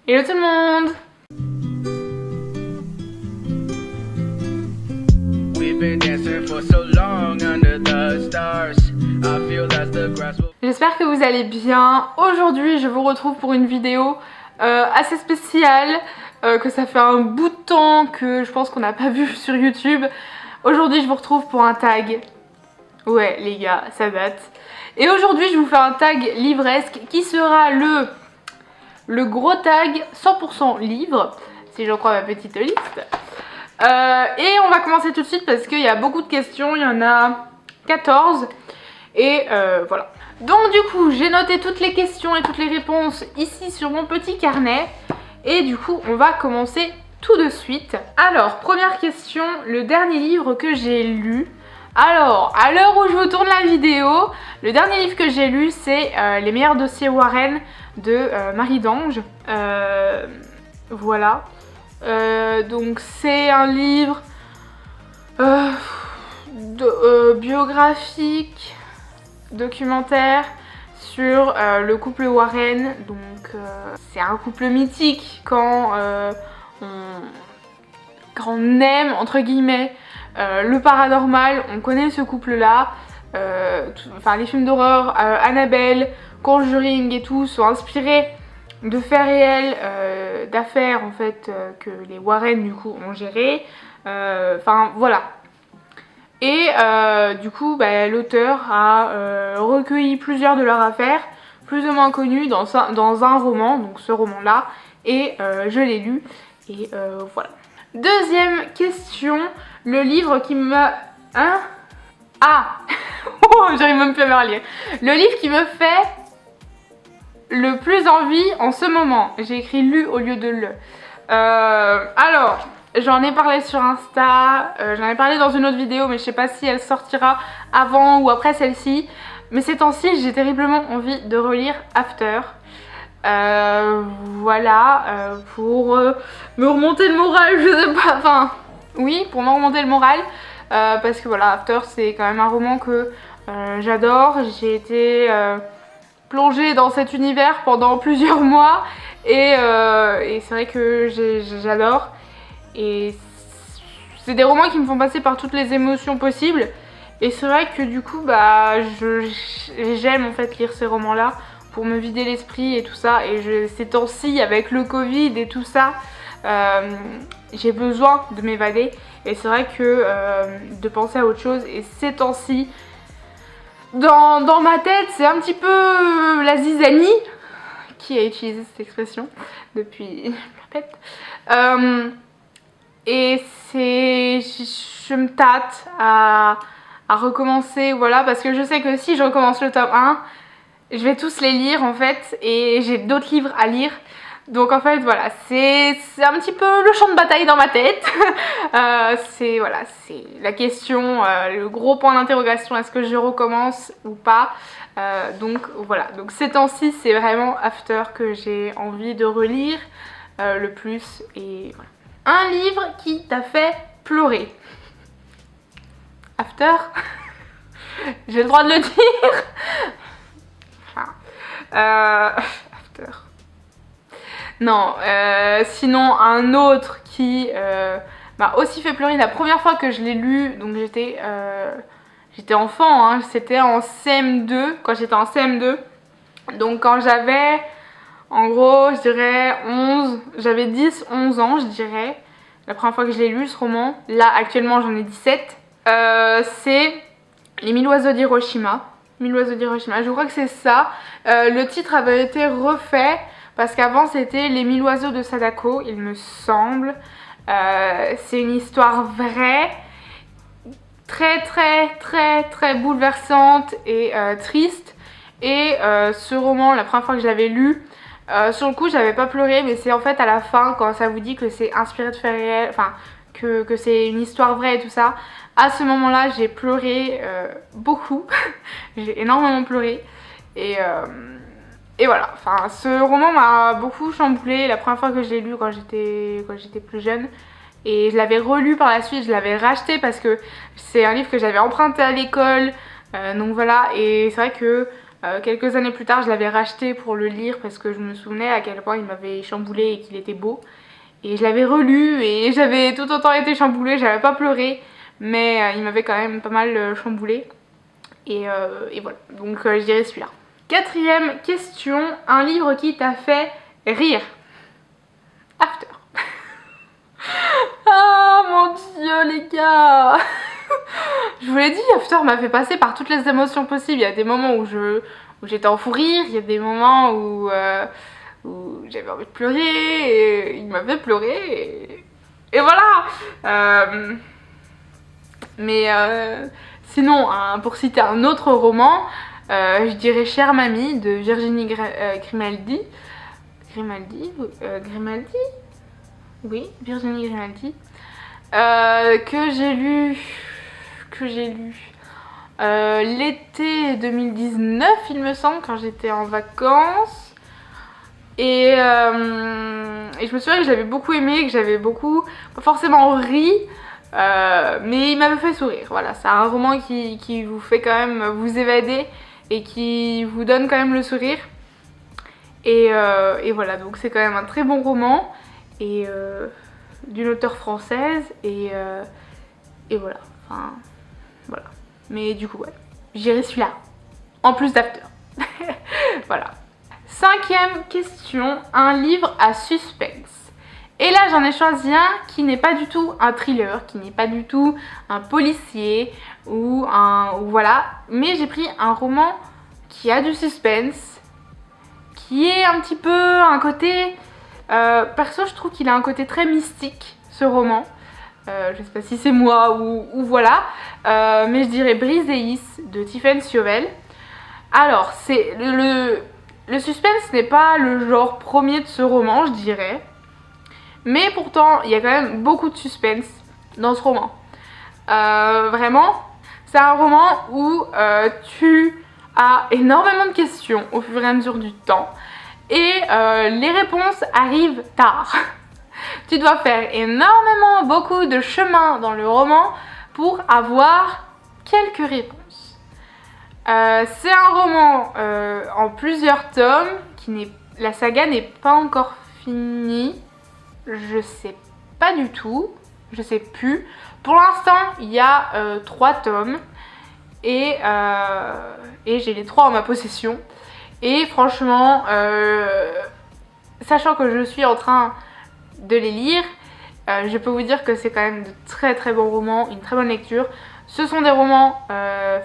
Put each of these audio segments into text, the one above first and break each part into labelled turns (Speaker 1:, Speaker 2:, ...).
Speaker 1: Hello tout le monde! J'espère que vous allez bien. Aujourd'hui je vous retrouve pour une vidéo assez spéciale, que ça fait un bout de temps que je pense qu'on n'a pas vu sur YouTube. Aujourd'hui je vous retrouve pour un tag. Ouais les gars, ça date. Et aujourd'hui je vous fais un tag livresque qui sera le gros tag 100% livre, si j'en crois ma petite liste. Et on va commencer tout de suite parce qu'il y a beaucoup de questions, il y en a 14. Et voilà. Donc du coup j'ai noté toutes les questions et toutes les réponses ici sur mon petit carnet. Et du coup on va commencer tout de suite. Alors première question, le dernier livre que j'ai lu. Alors à l'heure où je vous tourne la vidéo, le dernier livre que j'ai lu c'est Les meilleurs dossiers Warren de Marie d'Ange. Voilà. Donc c'est un livre biographique, documentaire sur le couple Warren. Donc c'est un couple mythique quand on aime entre guillemets le paranormal, on connaît ce couple là. Enfin les films d'horreur, Annabelle, Conjuring et tout sont inspirés de faits réels, d'affaires en fait que les Warren du coup ont géré. Enfin voilà. Et du coup l'auteur a recueilli plusieurs de leurs affaires plus ou moins connues dans un roman, donc ce roman là, et je l'ai lu et voilà. Deuxième question, le livre qui me... Hein? Ah oh, j'arrive même plus à me relire. Le livre qui me fait le plus envie en ce moment. J'ai écrit lu au lieu de le. Alors, j'en ai parlé sur Insta, j'en ai parlé dans une autre vidéo, mais je sais pas si elle sortira avant ou après celle-ci. Mais ces temps-ci, j'ai terriblement envie de relire After. Voilà, pour me remonter le moral, je sais pas, enfin, oui, pour me remonter le moral. Parce que voilà, After, c'est quand même un roman que j'adore. J'ai été plongée dans cet univers pendant plusieurs mois et c'est vrai que j'adore. Et c'est des romans qui me font passer par toutes les émotions possibles. Et c'est vrai que du coup, j'aime en fait lire ces romans-là pour me vider l'esprit et tout ça. Et ces temps-ci, avec le Covid et tout ça, j'ai besoin de m'évader. Et c'est vrai que de penser à autre chose. Et ces temps-ci, dans ma tête, c'est un petit peu la zizanie. Qui a utilisé cette expression depuis, je me répète. Et je me tâte à recommencer, voilà, parce que je sais que si je recommence le tome 1, je vais tous les lire en fait, et j'ai d'autres livres à lire. Donc en fait voilà, c'est un petit peu le champ de bataille dans ma tête. C'est voilà, c'est la question, le gros point d'interrogation, est-ce que je recommence ou pas. Donc voilà, donc ces temps-ci c'est vraiment After que j'ai envie de relire le plus. Et voilà. Un livre qui t'a fait pleurer. After. J'ai le droit de le dire. Enfin, After. Non, sinon un autre qui m'a aussi fait pleurer la première fois que je l'ai lu, donc j'étais enfant, hein, c'était en CM2, quand j'étais en CM2. Donc quand j'avais, en gros, je dirais 11, j'avais 10-11 ans, je dirais, la première fois que je l'ai lu ce roman. Là, actuellement, j'en ai 17. C'est Les 1000 oiseaux d'Hiroshima. 1000 oiseaux d'Hiroshima, je crois que c'est ça. Le titre avait été refait parce qu'avant c'était Les 1000 oiseaux de Sadako, il me semble. C'est une histoire vraie, très bouleversante et triste. Et ce roman, la première fois que je l'avais lu, sur le coup j'avais pas pleuré, mais c'est en fait à la fin quand ça vous dit que c'est inspiré de faits réels, enfin que c'est une histoire vraie et tout ça. À ce moment là j'ai pleuré beaucoup. J'ai énormément pleuré. Et voilà, enfin ce roman m'a beaucoup chamboulée la première fois que je l'ai lu quand j'étais plus jeune. Et je l'avais relu par la suite, je l'avais racheté parce que c'est un livre que j'avais emprunté à l'école. Donc voilà, et c'est vrai que Quelques années plus tard, je l'avais racheté pour le lire parce que je me souvenais à quel point il m'avait chamboulé et qu'il était beau. Et je l'avais relu et j'avais tout autant été chamboulée, j'avais pas pleuré, mais il m'avait quand même pas mal chamboulé. Et voilà, donc je dirais celui-là. Quatrième question, un livre qui t'a fait rire. After. Ah mon dieu les gars. Je vous l'ai dit, After m'a fait passer par toutes les émotions possibles. Il y a des moments où j'étais en fou rire, il y a des moments où j'avais envie de pleurer, et il m'a fait pleurer, et voilà. Mais sinon, pour citer un autre roman, je dirais Chère Mamie de Virginie Grimaldi. Grimaldi. Oui, Virginie Grimaldi. Que j'ai lu l'été 2019, il me semble, quand j'étais en vacances. Et je me souviens que je l'avais beaucoup aimé, que j'avais beaucoup, pas forcément ri, mais il m'avait fait sourire. Voilà, c'est un roman qui vous fait quand même vous évader et qui vous donne quand même le sourire. Et voilà, donc c'est quand même un très bon roman et d'une auteure française et voilà, enfin voilà. Mais du coup ouais, j'irai celui-là, en plus d'After. Voilà. Cinquième question, un livre à suspense. Et là j'en ai choisi un qui n'est pas du tout un thriller, qui n'est pas du tout un policier ou voilà, mais j'ai pris un roman qui a du suspense, qui est un petit peu un côté, perso je trouve qu'il a un côté très mystique ce roman. Je sais pas si c'est moi ou voilà, mais je dirais Brise et Is de Tiffen Sjöwell. Alors c'est le suspense n'est pas le genre premier de ce roman, je dirais. Mais pourtant, il y a quand même beaucoup de suspense dans ce roman. Vraiment, c'est un roman où tu as énormément de questions au fur et à mesure du temps. Et les réponses arrivent tard. Tu dois faire beaucoup de chemin dans le roman pour avoir quelques réponses. C'est un roman en plusieurs tomes, la saga n'est pas encore finie, je sais pas du tout, je sais plus. Pour l'instant, il y a 3 tomes et j'ai les 3 en ma possession. Et franchement, sachant que je suis en train de les lire, je peux vous dire que c'est quand même de très très bons romans, une très bonne lecture. Ce sont des romans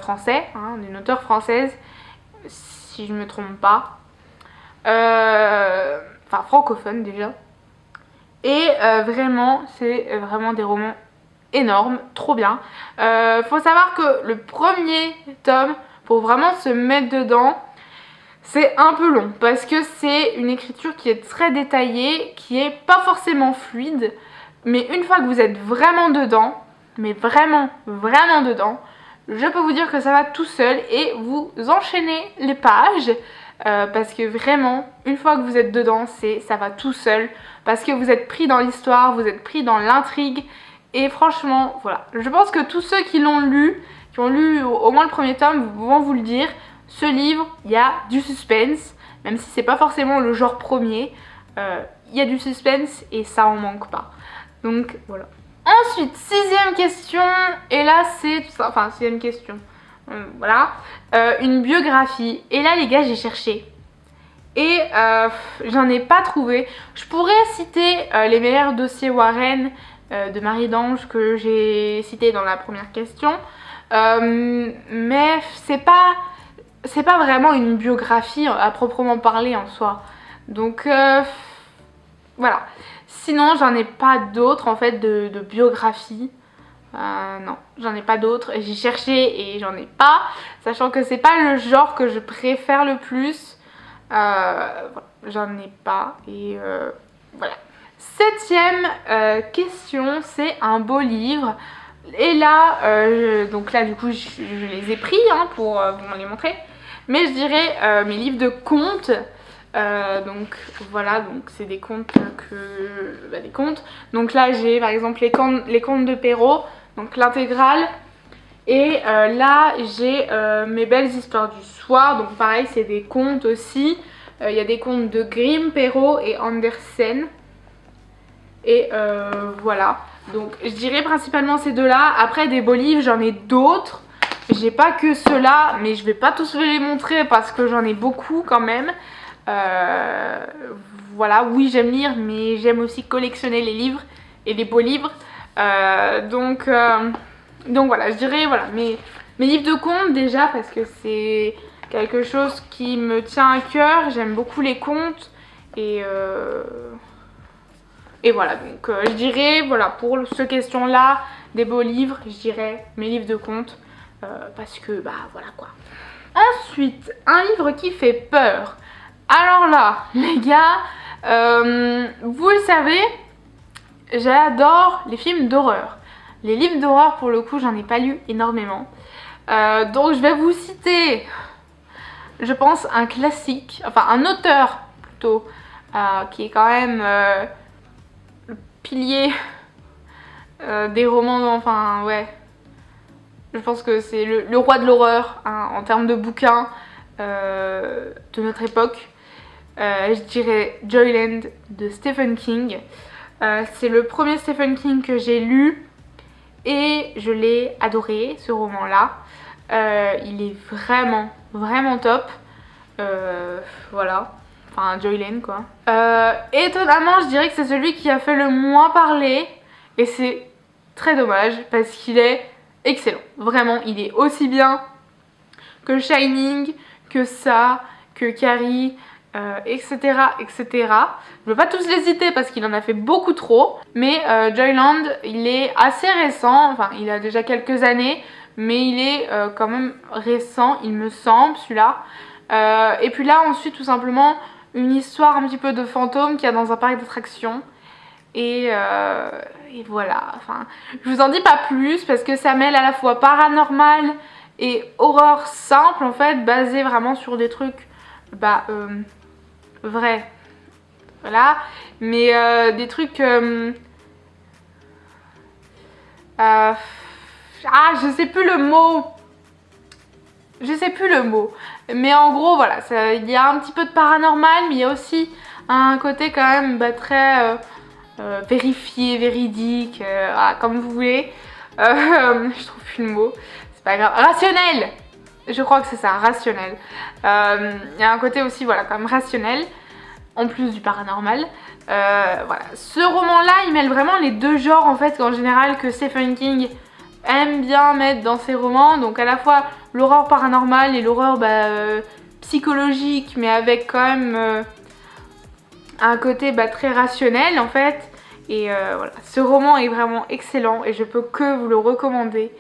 Speaker 1: français, hein, d'une auteure française, si je ne me trompe pas. Enfin, francophone déjà. Et vraiment, c'est vraiment des romans énormes, trop bien. Faut savoir que le premier tome, pour vraiment se mettre dedans, c'est un peu long parce que c'est une écriture qui est très détaillée, qui est pas forcément fluide, mais une fois que vous êtes vraiment dedans, mais vraiment dedans, je peux vous dire que ça va tout seul et vous enchaînez les pages parce que vraiment, une fois que vous êtes dedans, ça va tout seul parce que vous êtes pris dans l'histoire, vous êtes pris dans l'intrigue et franchement, voilà. Je pense que tous ceux qui l'ont lu, qui ont lu au moins le premier tome, vont vous le dire. Ce livre, il y a du suspense, même si c'est pas forcément le genre premier, il y a du suspense et ça en manque pas. Donc voilà. Ensuite, sixième question, et là c'est tout ça, enfin sixième question, voilà, une biographie. Et là les gars, j'ai cherché et j'en ai pas trouvé. Je pourrais citer les meilleurs dossiers Warren de Marie d'Ange que j'ai cité dans la première question, mais c'est pas vraiment une biographie à proprement parler en soi. Donc voilà. Sinon, j'en ai pas d'autres en fait de biographie. Non, j'en ai pas d'autres. J'ai cherché et j'en ai pas. Sachant que c'est pas le genre que je préfère le plus. Voilà, j'en ai pas. Et voilà. Septième question, c'est un beau livre. Et là, donc là du coup je les ai pris hein, pour vous les montrer. Mais je dirais mes livres de contes. Donc voilà, donc c'est des contes des contes. Donc là j'ai par exemple les contes de Perrault, donc l'intégrale. Et là j'ai Mes belles histoires du soir, donc pareil c'est des contes aussi. Il y a des contes de Grimm, Perrault et Andersen. Et voilà, donc je dirais principalement ces deux-là. Après des beaux livres, j'en ai d'autres. J'ai pas que ceux-là, mais je vais pas tous vous les montrer parce que j'en ai beaucoup quand même. Voilà, oui j'aime lire, mais j'aime aussi collectionner les livres et les beaux livres. Donc voilà, je dirais voilà, mes livres de contes déjà parce que c'est quelque chose qui me tient à cœur. J'aime beaucoup les contes et voilà, donc je dirais, voilà, pour ce question-là, des beaux livres, je dirais mes livres de contes, parce que, bah, voilà quoi. Ensuite, un livre qui fait peur. Alors là, les gars, vous le savez, j'adore les films d'horreur. Les livres d'horreur, pour le coup, j'en ai pas lu énormément. Donc je vais vous citer, je pense, un classique, enfin un auteur plutôt, qui est quand même... pilier des romans, enfin ouais, je pense que c'est le roi de l'horreur hein, en termes de bouquins de notre époque. Je dirais Joyland de Stephen King. C'est le premier Stephen King que j'ai lu et je l'ai adoré, ce roman là. Il est vraiment vraiment top. Voilà, enfin Joyland quoi. Étonnamment, je dirais que c'est celui qui a fait le moins parler et c'est très dommage parce qu'il est excellent. Vraiment, il est aussi bien que Shining, que ça, que Carrie, etc., etc. Je ne veux pas tous les citer parce qu'il en a fait beaucoup trop, mais Joyland, il est assez récent, enfin il a déjà quelques années, mais il est quand même récent, il me semble, celui-là. Et puis là, ensuite, tout simplement, une histoire un petit peu de fantôme qu'il y a dans un parc d'attractions. Et voilà, enfin, je vous en dis pas plus parce que ça mêle à la fois paranormal et horreur simple en fait, basée vraiment sur des trucs vrais. Voilà, mais des trucs... je sais plus le mot. Je sais plus le mot. Mais en gros, voilà, il y a un petit peu de paranormal, mais il y a aussi un côté quand même très vérifié, véridique, comme vous voulez. Je trouve plus le mot. C'est pas grave. Rationnel. Je crois que c'est ça, rationnel. Il y a un côté aussi, voilà, quand même rationnel, en plus du paranormal. Voilà. Ce roman-là, il mêle vraiment les deux genres, en fait, en général, que Stephen King aime bien mettre dans ses romans, donc à la fois l'horreur paranormale et l'horreur psychologique, mais avec quand même un côté très rationnel en fait. Et voilà, ce roman est vraiment excellent et je peux que vous le recommander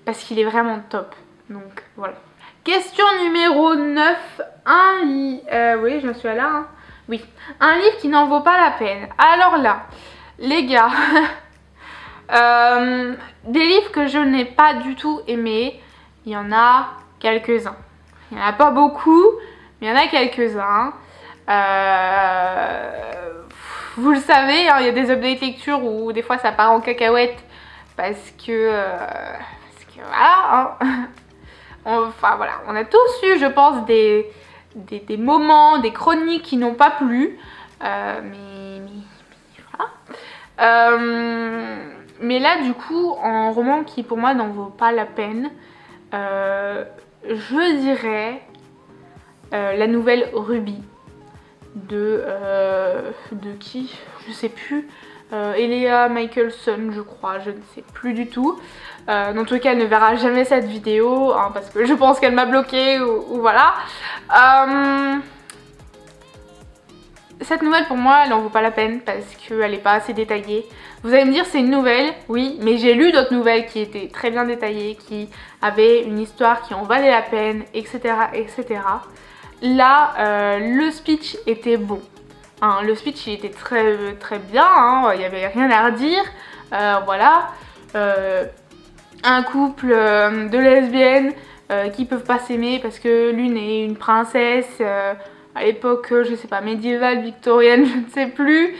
Speaker 1: parce qu'il est vraiment top. Donc voilà. Question numéro 9. Oui, je me suis là. Hein. Oui. Un livre qui n'en vaut pas la peine. Alors là, les gars... des livres que je n'ai pas du tout aimés, il y en a quelques-uns. Il n'y en a pas beaucoup, mais il y en a quelques-uns. Vous le savez, hein, il y a des updates lecture où des fois ça part en cacahuète parce que voilà. Hein. Enfin voilà, on a tous eu, je pense, des moments, des chroniques qui n'ont pas plu. Mais voilà. Mais là du coup en roman qui pour moi n'en vaut pas la peine, je dirais la nouvelle Ruby de qui, je sais plus, Elia Michelson je crois, je ne sais plus du tout. Dans tout cas elle ne verra jamais cette vidéo hein, parce que je pense qu'elle m'a bloquée ou voilà. Cette nouvelle pour moi elle en vaut pas la peine parce qu'elle n'est pas assez détaillée. Vous allez me dire c'est une nouvelle, oui, mais j'ai lu d'autres nouvelles qui étaient très bien détaillées, qui avaient une histoire qui en valait la peine, etc. etc. Là, le speech était bon. Hein, le speech il était très bien, hein, il n'y avait rien à redire. Voilà. Un couple de lesbiennes qui peuvent pas s'aimer parce que l'une est une princesse... à l'époque, je sais pas, médiévale, victorienne, je ne sais plus.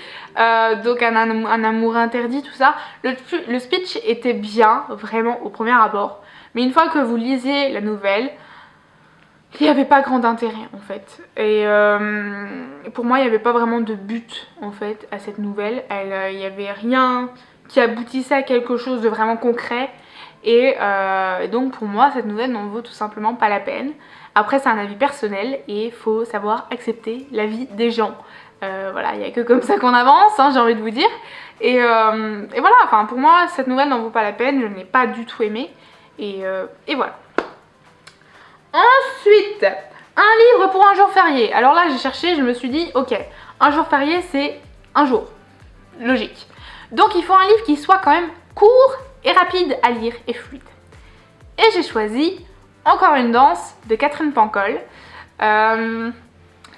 Speaker 1: Donc un amour interdit, tout ça. Le speech était bien, vraiment, au premier abord. Mais une fois que vous lisez la nouvelle, il n'y avait pas grand intérêt en fait. Et pour moi, il n'y avait pas vraiment de but en fait à cette nouvelle. Il n'y avait rien qui aboutissait à quelque chose de vraiment concret. Et donc pour moi, cette nouvelle n'en vaut tout simplement pas la peine. Après, c'est un avis personnel et il faut savoir accepter l'avis des gens. Voilà, il n'y a que comme ça qu'on avance, hein, j'ai envie de vous dire. Et voilà, enfin pour moi, cette nouvelle n'en vaut pas la peine. Je n'ai pas du tout aimé. Et voilà. Ensuite, un livre pour un jour férié. Alors là, j'ai cherché, je me suis dit, ok, un jour férié, c'est un jour. Logique. Donc il faut un livre qui soit quand même court et rapide à lire et fluide. Et j'ai choisi Encore une danse de Catherine Pancol. C'est un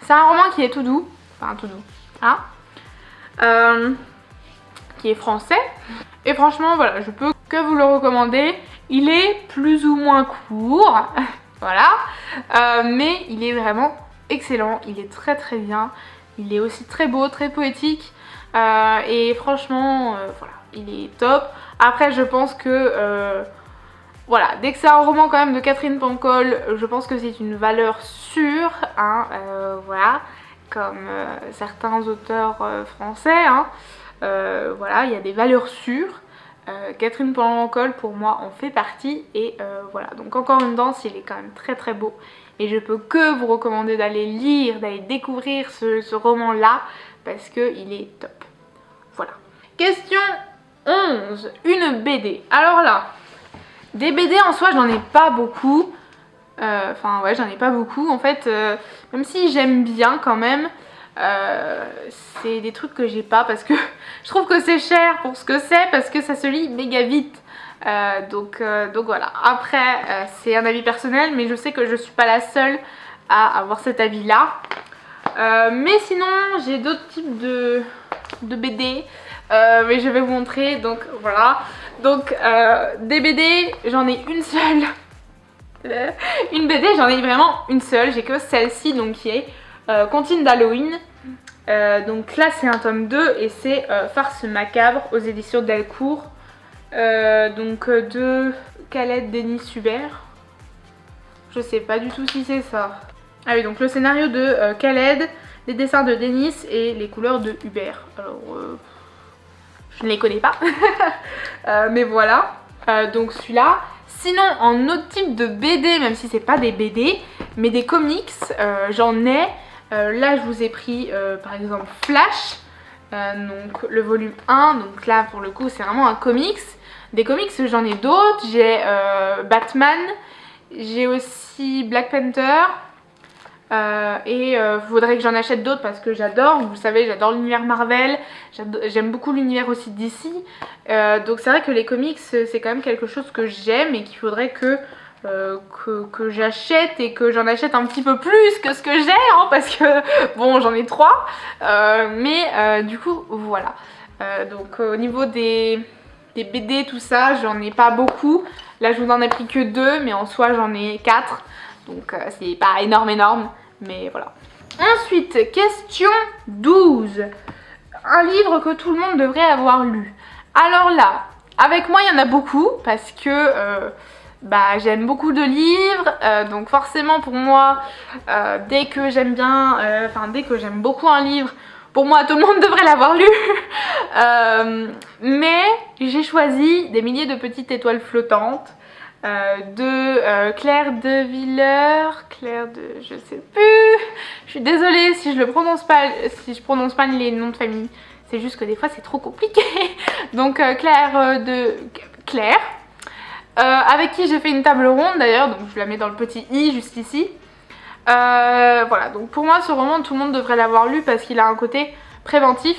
Speaker 1: roman qui est tout doux, enfin tout doux, hein, qui est français. Et franchement, voilà, je peux que vous le recommander. Il est plus ou moins court, voilà, mais il est vraiment excellent. Il est très très bien. Il est aussi très beau, très poétique. Et franchement, voilà, il est top. Après, je pense que voilà, dès que c'est un roman quand même de Catherine Pancol, je pense que c'est une valeur sûre, hein, voilà, comme certains auteurs français, hein, voilà, il y a des valeurs sûres. Catherine Pancol pour moi en fait partie et voilà, donc Encore une danse, il est quand même très très beau et je peux que vous recommander d'aller lire, d'aller découvrir ce roman là parce qu'il est top. Voilà. Question 11, une BD. Alors là, des BD en soi j'en ai pas beaucoup, enfin ouais j'en ai pas beaucoup en fait, même si j'aime bien quand même, c'est des trucs que j'ai pas parce que je trouve que c'est cher pour ce que c'est, parce que ça se lit méga vite, donc voilà. Après c'est un avis personnel mais je sais que je suis pas la seule à avoir cet avis là, mais sinon j'ai d'autres types de BD, mais je vais vous montrer, donc voilà. Donc des BD, j'en ai une seule. Une BD, j'en ai vraiment une seule. J'ai que celle-ci, donc qui est Comptine d'Halloween. Donc là, c'est un tome 2 et c'est Farce macabre aux éditions Delcourt. Donc de Khaled Denis Hubert. Je sais pas du tout si c'est ça. Ah oui, donc le scénario de Khaled, les dessins de Denis et les couleurs de Hubert. Alors je ne les connais pas. Mais voilà, donc celui-là. Sinon, en autre type de BD, même si c'est pas des BD, mais des comics, j'en ai. Là, je vous ai pris par exemple Flash, donc le volume 1. Donc là, pour le coup, c'est vraiment un comics. Des comics, j'en ai d'autres. J'ai Batman, j'ai aussi Black Panther. Et faudrait que j'en achète d'autres parce que j'adore, vous le savez, j'adore l'univers Marvel, j'aime beaucoup l'univers aussi DC, donc c'est vrai que les comics c'est quand même quelque chose que j'aime et qu'il faudrait que j'achète et que j'en achète un petit peu plus que ce que j'ai, hein, parce que bon, j'en ai 3, mais du coup voilà. Donc au niveau des BD, tout ça, j'en ai pas beaucoup. Là je vous en ai pris que 2, mais en soi j'en ai 4. Donc c'est pas énorme, mais voilà. Ensuite, question 12. Un livre que tout le monde devrait avoir lu. Alors là, avec moi il y en a beaucoup parce que j'aime beaucoup de livres. Donc forcément pour moi, dès que j'aime bien, dès que j'aime beaucoup un livre, pour moi tout le monde devrait l'avoir lu. Mais j'ai choisi Des milliers de petites étoiles flottantes. De Claire de Villers, je sais plus, je suis désolée si je prononce pas les noms de famille, c'est juste que des fois c'est trop compliqué. Donc Claire, avec qui j'ai fait une table ronde d'ailleurs, donc je la mets dans le petit i juste ici. Voilà, donc pour moi ce roman tout le monde devrait l'avoir lu parce qu'il a un côté prévention,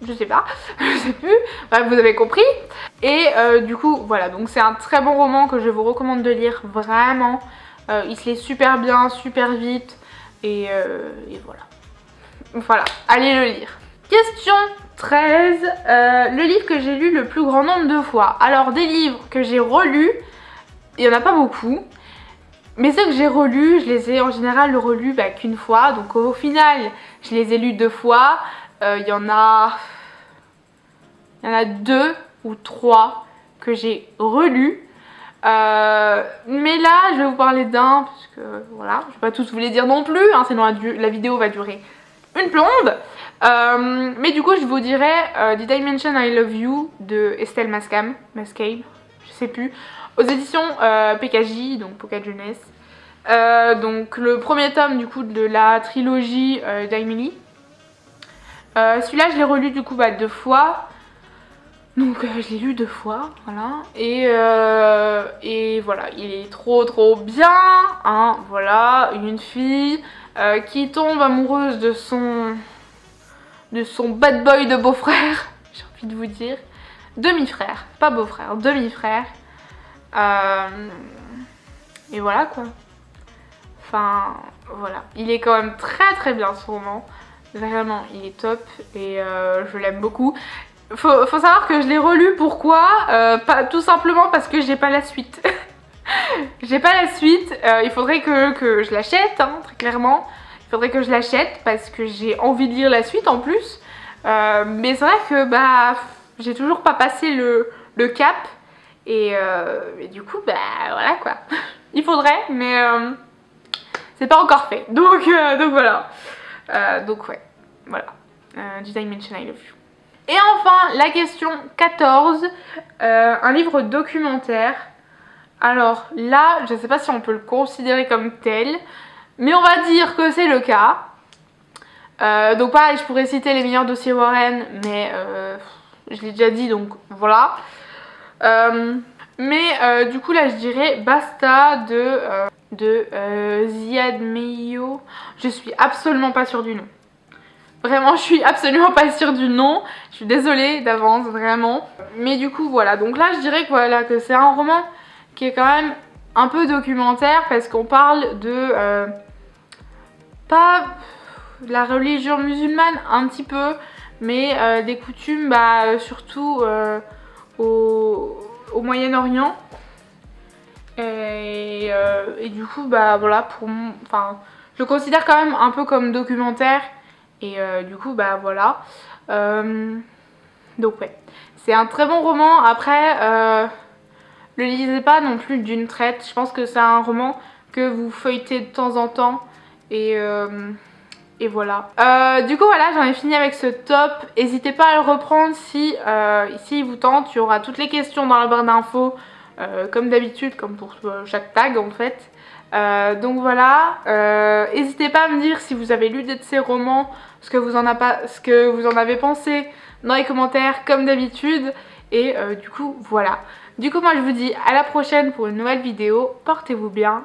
Speaker 1: je sais pas, je sais plus, bref, vous avez compris. Et du coup voilà, donc c'est un très bon roman que je vous recommande de lire, vraiment. Il se lit super bien, super vite, et voilà, allez le lire. Question 13, le livre que j'ai lu le plus grand nombre de fois. Alors des livres que j'ai relus, il n'y en a pas beaucoup, mais ceux que j'ai relus, je les ai en général relus qu'une fois, donc au final je les ai lus 2 fois. Il y en a 2 ou 3 que j'ai relus. Mais là je vais vous parler d'un, parce que voilà, je vais pas tous vous les dire non plus, hein, sinon la vidéo va durer une blonde. Mais du coup je vous dirais Did I Mention I Love You de Estelle Mascam, je sais plus, aux éditions PKJ, donc Pocket Jeunesse. Donc le premier tome du coup de la trilogie d'Amélie. Celui-là je l'ai relu du coup 2 fois. Donc je l'ai lu 2 fois, voilà. Et voilà, il est trop bien, hein, voilà, une fille qui tombe amoureuse de son bad boy de beau-frère, j'ai envie de vous dire, demi-frère, pas beau-frère, demi-frère. Et voilà quoi. Enfin, voilà. Il est quand même très bien ce roman. Vraiment, il est top et je l'aime beaucoup. Faut savoir que je l'ai relu, pourquoi pas, tout simplement parce que j'ai pas la suite. J'ai pas la suite, il faudrait que je l'achète, hein, très clairement. Il faudrait que je l'achète parce que j'ai envie de lire la suite en plus. Mais c'est vrai que j'ai toujours pas passé le cap. Et du coup, voilà quoi. Il faudrait, mais c'est pas encore fait. Donc voilà. Donc ouais, voilà. Did I Mention I Love You. Et enfin, la question 14, un livre documentaire. Alors là, je sais pas si on peut le considérer comme tel, mais on va dire que c'est le cas. Donc pareil, je pourrais citer Les meilleurs dossiers Warren, mais je l'ai déjà dit, donc voilà. Mais du coup là, je dirais Basta de Ziad Meyo. Je suis absolument pas sûre du nom. Vraiment, je suis absolument pas sûre du nom. Je suis désolée d'avance, vraiment. Mais du coup, voilà. Donc là, je dirais que, voilà, que c'est un roman qui est quand même un peu documentaire parce qu'on parle de... pas de la religion musulmane, un petit peu, mais des coutumes, surtout au Moyen-Orient. Et du coup, voilà, enfin, je le considère quand même un peu comme documentaire. Et du coup, voilà. Donc ouais, c'est un très bon roman. Après, le lisez pas non plus d'une traite. Je pense que c'est un roman que vous feuilletez de temps en temps. Et voilà. Du coup, voilà, j'en ai fini avec ce top. N'hésitez pas à le reprendre si il vous tente. Il y aura toutes les questions dans la barre d'infos. Comme d'habitude, comme pour chaque tag en fait. Donc voilà, n'hésitez pas à me dire si vous avez lu de ces romans, ce que vous en avez pensé dans les commentaires comme d'habitude. Et du coup voilà. Du coup moi je vous dis à la prochaine pour une nouvelle vidéo, portez-vous bien